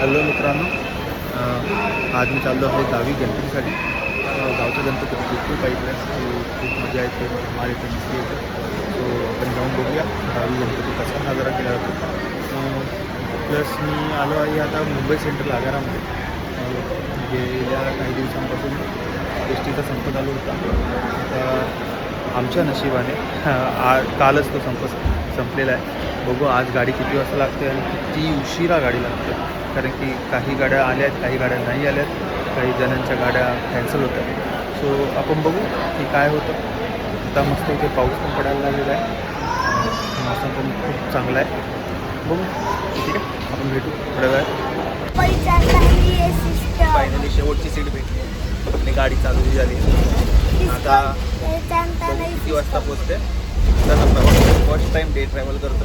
Hello मित्रांनो, आज मी चाललो आहे गावी गणपतीसाठी. गावचा गणपती खूप ऐकलं खूप मजा येते, माल येते, मस्ती येते. सो आपण जाऊन बघूया गावी गणपती कसा साजरा केला जातो. प्लस मी आलो आहे आता मुंबई सेंट्रल आगारामध्ये. गेल्या काही दिवसांपासून एस टीचा संप चालू होता. आता आमच्या नशिबाने कालच तो संपलेला आहे. बघू आज गाडी किती वाजता लागते आणि किती उशिरा गाडी लागते, कारण की काही गाड्या आल्या आहेत, काही गाड्या नाही आल्या आहेत, काही जणांच्या गाड्या कॅन्सल होतात. सो आपण बघू की काय होतं. आता मस्त इथे पाऊस पण पडायला लागलेला आहे, मौसम पण खूप चांगला आहे. बघू ठीक आहे, आपण भेटू थोड्या वेळात. फायनली शेवटची सीट भेटली आणि गाडी चालू झाली. आता किती वाजता पोचते. तर फर्स्ट टाईम डे ट्रॅव्हल करतो.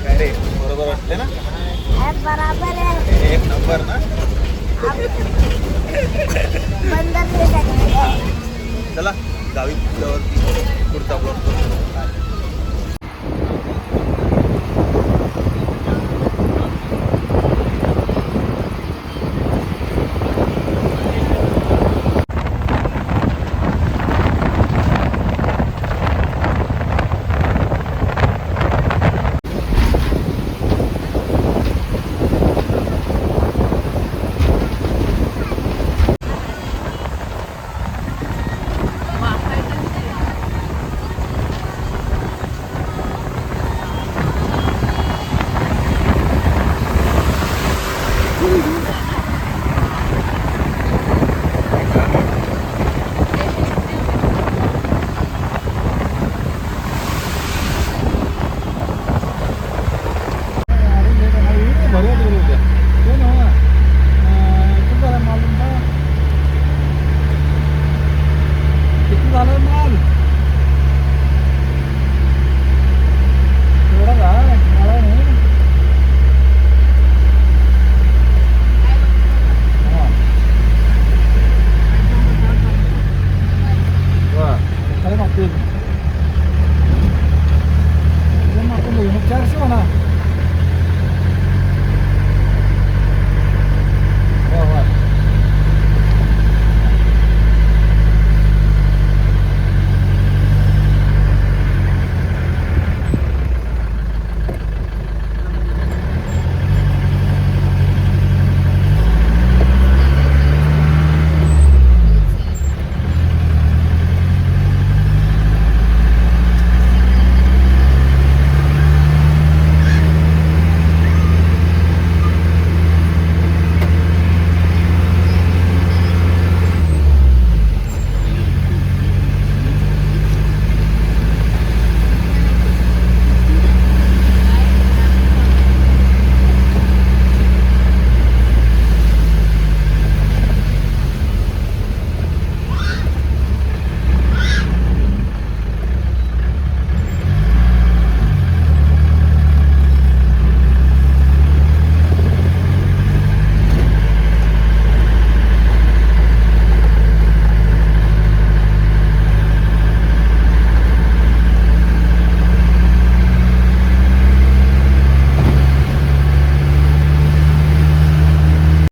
काय रे, बरोबर वाटते ना? बराबर आहे, एक नंबर ना. चला गावी पुढचा ब्लॉग करतो.